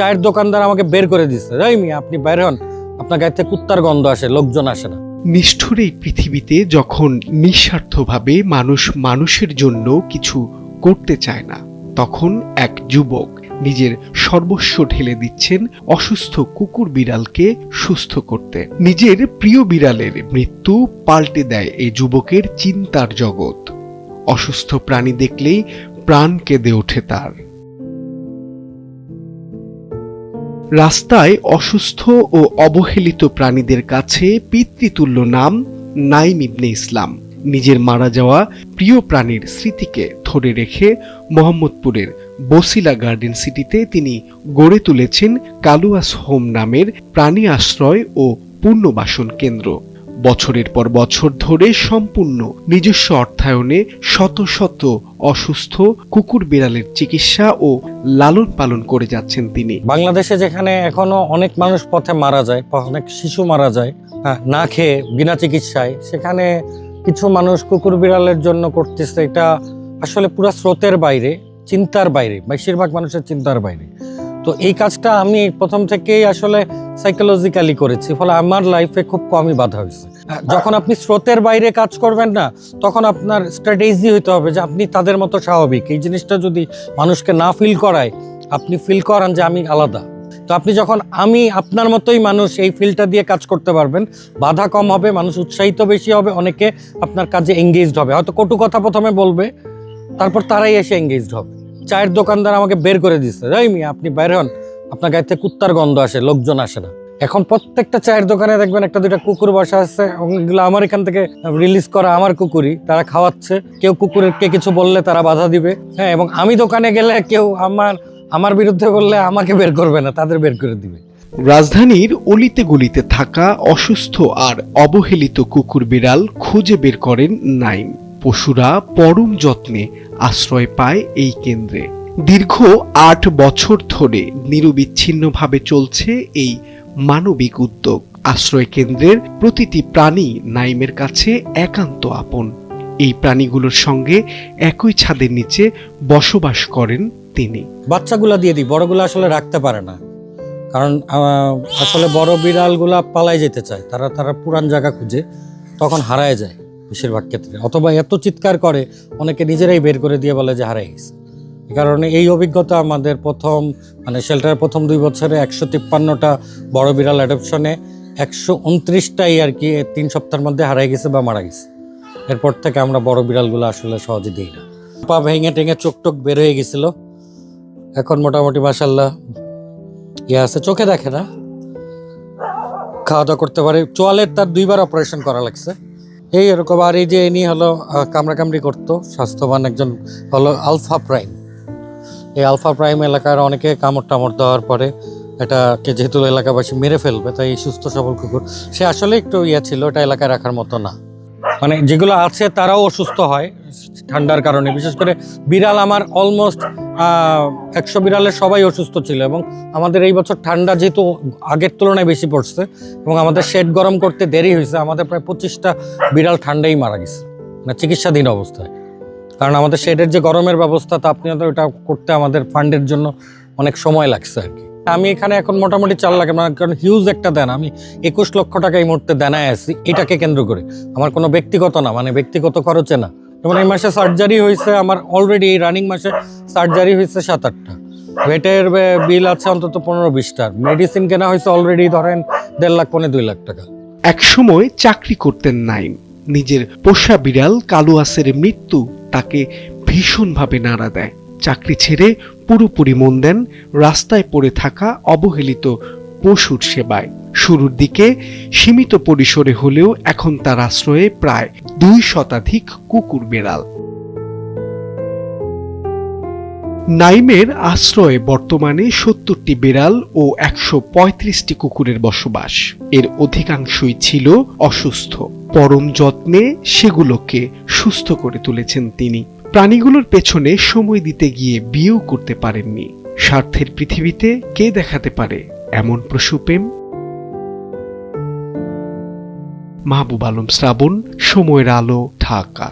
চায়ের দোকানদার আমাকে বের করে দিচ্ছে, তাই মিয়া আপনি বাইরে হন, আপনার গায়ে থেকে কুত্তার গন্ধ আসে, লোকজন আসে না। নিষ্ঠুর এই পৃথিবীতে যখন নিঃস্বার্থভাবে মানুষ মানুষের জন্য কিছু করতে চায় না, তখন এক যুবক নিজের সর্বস্ব ঢেলে দিচ্ছেন অসুস্থ কুকুর বিড়ালকে সুস্থ করতে। নিজের প্রিয় বিড়ালের মৃত্যু পাল্টে দেয় এই যুবকের চিন্তার জগৎ। অসুস্থ প্রাণী দেখলেই প্রাণ কেঁদে ওঠে তার। রাস্তায় অসুস্থ ও অবহেলিত প্রাণীদের কাছে পিতৃতুল্য নাম নাইম ইবনে ইসলাম। নিজের মারা যাওয়া প্রিয় প্রাণীর স্মৃতিকে ধরে রেখে মোহাম্মদপুরের বসিলা গার্ডেন সিটিতে তিনি গড়ে তুলেছেন কালুয়াস হোম নামের প্রাণী আশ্রয় ও পুনর্বাসন কেন্দ্র। বছরের পর বছর ধরে সম্পূর্ণ নিজস্ব অর্থায়নে শত শত অসুস্থ কুকুর বিড়ালের চিকিৎসা ও লালন পালন করে যাচ্ছেন তিনি। বাংলাদেশে যেখানে এখনো অনেক মানুষ পথে মারা যায়, অনেক শিশু মারা যায় না খেয়ে বিনা চিকিৎসায়, সেখানে কিছু মানুষ কুকুর বিড়ালের জন্য করতেছে। এটা আসলে পুরো স্রোতের বাইরে, চিন্তার বাইরে, বেশিরভাগ মানুষের চিন্তার বাইরে। তো এই কাজটা আমি প্রথম থেকেই আসলে সাইকোলজিক্যালি করেছি, ফলে আমার লাইফে খুব কমই বাধা হয়েছে। যখন আপনি স্রোতের বাইরে কাজ করবেন না, তখন আপনার স্ট্র্যাটেজি হইতে হবে যে আপনি তাদের মতো স্বাভাবিক। এই জিনিসটা যদি মানুষকে না ফিল করায়, আপনি ফিল করান যে আমি আলাদা। তো আপনি যখন আমি আপনার মতোই মানুষ, এই ফিলটা দিয়ে কাজ করতে পারবেন, বাধা কম হবে, মানুষ উৎসাহিত বেশি হবে, অনেকে আপনার কাজে এঙ্গেজড হবে। হয়তো কটু কথা প্রথমে বলবে, তারপর তারাই এসে এঙ্গেজড হবে। চায়ের দোকানদার আমাকে বের করে দিচ্ছে, তাই মিয়া আপনি বাইরে হন, আপনার গায়ে থেকে কুত্তার গন্ধ আসে, লোকজন আসে না। এখন প্রত্যেকটা চায়ের দোকানে দেখবেন একটা দুইটা কুকুর বসা আছে, এগুলো আমার এখান থেকে রিলিজ করা আমার কুকুরই, তারা খাওয়াচ্ছে। কেউ কুকুরকে কিছু বললে তারা বাধা দিবে, হ্যাঁ, এবং আমি দোকানে গেলে কেউ আমার বিরুদ্ধে বললে আমাকে বের করবে না, তাদের বের করে দিবে। রাজধানীর অলিতে গলিতে থাকা অসুস্থ আর অবহেলিত কুকুর বিড়াল খুঁজে বের করেন নাইম। পশুরা পরম যত্নে আশ্রয় পায় এই কেন্দ্রে। দীর্ঘ ৮ বছর ধরে নিরবিচ্ছিন্নভাবে চলছে এই মানবিক উদ্যোগ। আশ্রয় কেন্দ্রের প্রতিটি প্রাণী নাইমের কাছে একান্ত আপন। এই প্রাণীগুলোর সঙ্গে একই ছাদের নিচে বসবাস করেন তিনি। বাচ্চাগুলা দিয়ে দিই, বড়গুলো আসলে রাখতে পারে না, কারণ আসলে বড় বিড়ালগুলা পালাই যেতে চায়, তারা পুরান জায়গা খুঁজে, তখন হারায় যায় বেশিরভাগ ক্ষেত্রে, অথবা এত চিৎকার করে অনেকে নিজেরাই বের করে দিয়ে বলে যে হারাই গেছে। এই কারণে এই অভিজ্ঞতা আমাদের প্রথম শেল্টারের প্রথম 2 বছরে 153টা বড় বিড়াল অ্যাডপশনে 129টাই আর কি 3 সপ্তাহের মধ্যে হারাই গেছে বা মারা গেছে। এরপর থেকে আমরা বড় বিড়ালগুলো আসলে সহজে দিই না। পা ভেঙে টেঙে চোখ টোক বের হয়ে গেছিল, এখন মোটামুটি মাশাআল্লাহ আছে, চোখে দেখে না, খাওয়া দাওয়া করতে পারে। চোয়ালের তার 2বার অপারেশন করা লাগছে, এই এরকম। আর এই যে ইনি হলো কামড়াকামড়ি করতো, স্বাস্থ্যবান একজন হলো আলফা প্রাইম। এই আলফা প্রাইম এলাকার অনেকে কামড় টামড় দেওয়ার পরে এটাকে যেহেতু এলাকাবাসী মেরে ফেলবে, তাই সুস্থ সবল কুকুর, সে আসলে একটু ছিল, এটা এলাকায় রাখার মতো না। মানে যেগুলো আছে তারাও অসুস্থ হয় ঠান্ডার কারণে, বিশেষ করে বিড়াল। আমার অলমোস্ট 100 বিড়ালের সবাই অসুস্থ ছিল, এবং আমাদের এই বছর ঠান্ডা যেহেতু আগের তুলনায় বেশি পড়ছে এবং আমাদের শেড গরম করতে দেরি হয়েছে, আমাদের প্রায় 25টা বিড়াল ঠান্ডাই মারা গেছে, মানে চিকিৎসাধীন অবস্থায়। কারণ আমাদের শেডের যে গরমের ব্যবস্থা, তা আপনি হয়তো এটা করতে আমাদের ফান্ডের জন্য অনেক সময় লাগছে আর কি। আমি এখানে এখন মোটামুটি 4 লাখ, কারণ হিউজ একটা দেন, আমি 21 লক্ষ টাকা এই মুহূর্তে দেনায় আছি এটাকে কেন্দ্র করে। আমার কোনো ব্যক্তিগত না, মানে ব্যক্তিগত খরচে না। যেমন এই মাসে সার্জারি হয়েছে আমার, অলরেডি এই রানিং মাসে সার্জারি হয়েছে 7-8টা, ভেটের বিল আছে অন্তত 15-20টার, মেডিসিন কেনা হয়েছে অলরেডি ধরেন 1.5 লাখ 2 লাখ টাকা। একসময় চাকরি করতেন নাইম। নিজের পোষা বিড়াল কালুয়াসের মৃত্যু তাকে ভীষণভাবে নাড়া দেয়। চাকরি ছেড়ে পুরোপুরি মন দেন রাস্তায় পড়ে থাকা অবহেলিত পশুর সেবায়। শুরুর দিকে সীমিত পরিসরে হলেও এখন তার আশ্রয়ে প্রায় 2 শতাধিক কুকুর বিড়াল। নাইমের আশ্রয়ে বর্তমানে 70টি বিড়াল ও 135টি কুকুরের বসবাস। এর অধিকাংশই ছিল অসুস্থ। পরম যত্নে সেগুলোকে সুস্থ করে তুলেছেন তিনি। প্রাণীগুলোর পেছনে সময় দিতে গিয়ে বিয়েও করতে পারেননি। স্বার্থের পৃথিবীতে কে দেখাতে পারে এমন পশুপ্রেম? মাহবুব আলম শ্রাবণ, সময়ের আলো, ঢাকা।